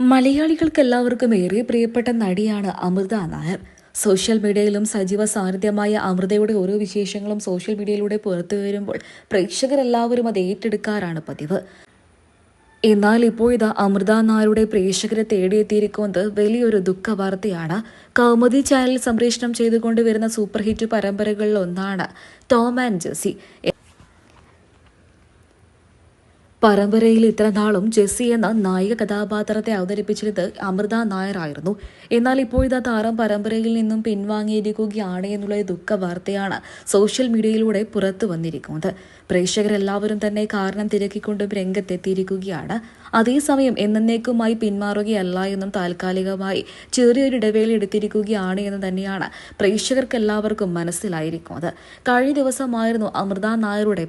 മലയാളികൾക്കെല്ലാവർക്കും ഏറെ പ്രിയപ്പെട്ട നടിയാണ് അമൃത നായർ. സോഷ്യൽ മീഡിയയിലും സജീവ സാന്നിധ്യമായ അമൃതയുടെ ഓരോ വിശേഷങ്ങളും സോഷ്യൽ മീഡിയയിലൂടെ പുറത്തു വരുമ്പോൾ പ്രേക്ഷകരെല്ലാവരും അത് ഏറ്റെടുക്കാറാണ് പതിവ്. എന്നാൽ ഇപ്പോഴിതാ അമൃത നായരുടെ പ്രേക്ഷകരെ തേടിയെത്തിയിരിക്കുന്നത് വലിയൊരു ദുഃഖവാർത്തയാണ്. കൗമുദി ചാനൽ സംപ്രേഷണം ചെയ്തുകൊണ്ടുവരുന്ന സൂപ്പർ ഹിറ്റ് പരമ്പരകളിൽ ഒന്നാണ് ടോം ആൻഡ് ജെസ്സി. പരമ്പരയിൽ ഇത്ര നാളും ജെസ്സി എന്ന നായിക കഥാപാത്രത്തെ അവതരിപ്പിച്ചിരുന്നത് അമൃത നായരായിരുന്നു. എന്നാൽ ഇപ്പോഴത്തെ താരം പരമ്പരയിൽ നിന്നും പിൻവാങ്ങിയിരിക്കുകയാണ് എന്നുള്ള ദുഃഖ വാർത്തയാണ് സോഷ്യൽ മീഡിയയിലൂടെ പുറത്തു വന്നിരിക്കുന്നത്. പ്രേക്ഷകരെല്ലാവരും തന്നെ കാരണം തിരക്കിക്കൊണ്ടും രംഗത്തെത്തിയിരിക്കുകയാണ്. അതേസമയം എന്നേക്കുമായി പിന്മാറുകയല്ല എന്നും താൽക്കാലികമായി ചെറിയൊരു ഇടവേള എടുത്തിരിക്കുകയാണ് എന്ന് തന്നെയാണ് പ്രേക്ഷകർക്കെല്ലാവർക്കും മനസ്സിലായിരിക്കുന്നത്. കഴിഞ്ഞ ദിവസമായിരുന്നു അമൃത നായരുടെ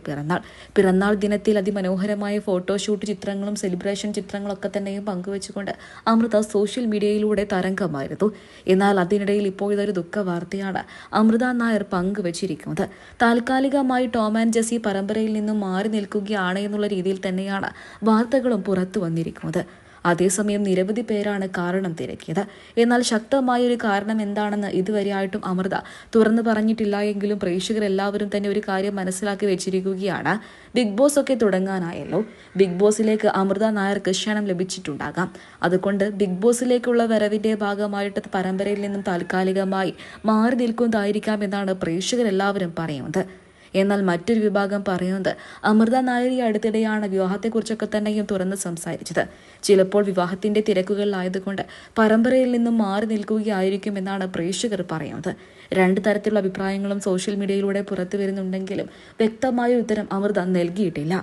പിറന്നാൾ ദിനത്തിൽ അതിമനോഹരമായ ഫോട്ടോഷൂട്ട് ചിത്രങ്ങളും സെലിബ്രേഷൻ ചിത്രങ്ങളൊക്കെ തന്നെയും പങ്കുവെച്ചുകൊണ്ട് അമൃത സോഷ്യൽ മീഡിയയിലൂടെ തരംഗമായിരുന്നു. എന്നാൽ അതിനിടയിൽ ഇപ്പോഴൊരു ദുഃഖ വാർത്തയാണ് അമൃത നായർ പങ്കുവച്ചിരിക്കുന്നത്. താൽക്കാലികമായി ടോം ആൻഡ് ജെസ്സി പരമ്പരയിൽ നിന്നും മാറി നിൽക്കുകയാണ് എന്നുള്ള രീതിയിൽ തന്നെയാണ് വാർത്തകളും പുറത്തു വന്നിരിക്കുന്നത്. അതേസമയം നിരവധി പേരാണ് കാരണം തിരക്കിയത്. എന്നാൽ ശക്തമായൊരു കാരണം എന്താണെന്ന് ഇതുവരെയായിട്ടും അമൃത തുറന്നു പറഞ്ഞിട്ടില്ല എങ്കിലും പ്രേക്ഷകരെല്ലാവരും തന്നെ ഒരു കാര്യം മനസ്സിലാക്കി വെച്ചിരിക്കുകയാണ്. ബിഗ് ബോസ് ഒക്കെ തുടങ്ങാനായല്ലോ. ബിഗ് ബോസിലേക്ക് അമൃത നായർക്ക് ക്ഷണം ലഭിച്ചിട്ടുണ്ടാകാം. അതുകൊണ്ട് ബിഗ് ബോസിലേക്കുള്ള വരവിന്റെ ഭാഗമായിട്ട് പരമ്പരയിൽ നിന്നും താൽക്കാലികമായി മാറി നിൽക്കുന്നതായിരിക്കാം എന്നാണ് പ്രേക്ഷകരെല്ലാവരും പറയുന്നത്. എന്നാൽ മറ്റൊരു വിഭാഗം പറയുന്നത് അമൃത നായർ ഈ അടുത്തിടെയാണ് വിവാഹത്തെക്കുറിച്ചൊക്കെ തന്നെയും തുറന്ന് സംസാരിച്ചത്. ചിലപ്പോൾ വിവാഹത്തിന്റെ തിരക്കുകളിലായതുകൊണ്ട് പരമ്പരയിൽ നിന്നും മാറി നിൽക്കുകയായിരിക്കും എന്നാണ് പ്രേക്ഷകർ പറയുന്നത്. രണ്ട് തരത്തിലുള്ള അഭിപ്രായങ്ങളും സോഷ്യൽ മീഡിയയിലൂടെ പുറത്തു വരുന്നുണ്ടെങ്കിലും വ്യക്തമായ ഉത്തരം അമൃത നൽകിയിട്ടില്ല.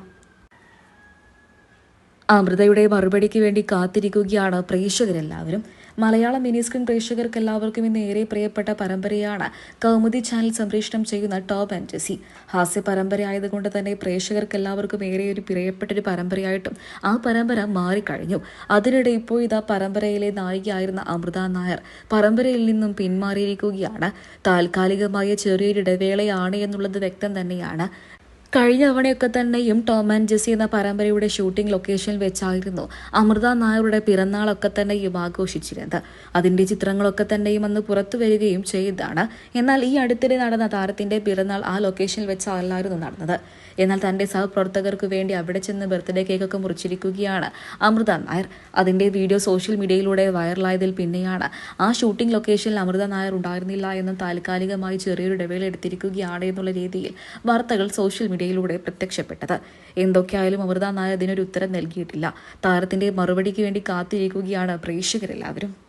അമൃതയുടെ മറുപടിക്ക് വേണ്ടി കാത്തിരിക്കുകയാണ് പ്രേക്ഷകരെല്ലാവരും. മലയാളം മിനി സ്ക്രീൻ പ്രേക്ഷകർക്കെല്ലാവർക്കും ഇന്ന് ഏറെ പ്രിയപ്പെട്ട പരമ്പരയാണ് കൗമുദി ചാനൽ സംപ്രേഷണം ചെയ്യുന്ന ടോം ആൻഡ് ജെസ്സി. ഹാസ്യ പരമ്പരയായതുകൊണ്ട് തന്നെ പ്രേക്ഷകർക്കെല്ലാവർക്കും ഏറെ ഒരു പ്രിയപ്പെട്ടൊരു പരമ്പരയായിട്ടും ആ പരമ്പര മാറിക്കഴിഞ്ഞു. അതിനിടെ ഇപ്പോൾ ഇതാ പരമ്പരയിലെ നായികയായിരുന്ന അമൃത നായർ പരമ്പരയിൽ നിന്നും പിന്മാറിയിരിക്കുകയാണ്. താൽക്കാലികമായ ചെറിയൊരു ഇടവേളയാണ് എന്നുള്ളത് വ്യക്തം തന്നെയാണ്. കഴിഞ്ഞ തവണയൊക്കെ തന്നെയും ടോം ആൻഡ് ജെസ്സി എന്ന പരമ്പരയുടെ ഷൂട്ടിംഗ് ലൊക്കേഷനിൽ വെച്ചായിരുന്നു അമൃത നായരുടെ പിറന്നാളൊക്കെ തന്നെയും ആഘോഷിച്ചിരുന്നത്. അതിന്റെ ചിത്രങ്ങളൊക്കെ തന്നെയും അന്ന് പുറത്തു വരികയും ചെയ്തതാണ്. എന്നാൽ ഈ അടുത്തിടെ നടന്ന താരത്തിന്റെ പിറന്നാൾ ആ ലൊക്കേഷനിൽ വെച്ചല്ലായിരുന്നു നടന്നത്. എന്നാൽ തന്റെ സഹപ്രവർത്തകർക്ക് വേണ്ടി അവിടെ ചെന്ന് ബർത്ത്ഡേ കേക്കൊക്കെ മുറിച്ചിരിക്കുകയാണ് അമൃത നായർ. അതിന്റെ വീഡിയോ സോഷ്യൽ മീഡിയയിലൂടെ വൈറലായതിൽ പിന്നെയാണ് ആ ഷൂട്ടിംഗ് ലൊക്കേഷനിൽ അമൃത നായർ ഉണ്ടായിരുന്നില്ല എന്നും താൽക്കാലികമായി ചെറിയൊരു ഇടവേള എടുത്തിരിക്കുകയാണ് എന്നുള്ള രീതിയിൽ വാർത്തകൾ സോഷ്യൽ മീഡിയയിലൂടെ പ്രത്യക്ഷപ്പെട്ടത്. എന്തൊക്കെയായാലും അമൃത നായർ ഇതിനൊരു ഉത്തരം നൽകിയിട്ടില്ല. താരത്തിന്റെ മറുപടിക്ക് വേണ്ടി കാത്തിരിക്കുകയാണ് പ്രേക്ഷകരെല്ലാവരും.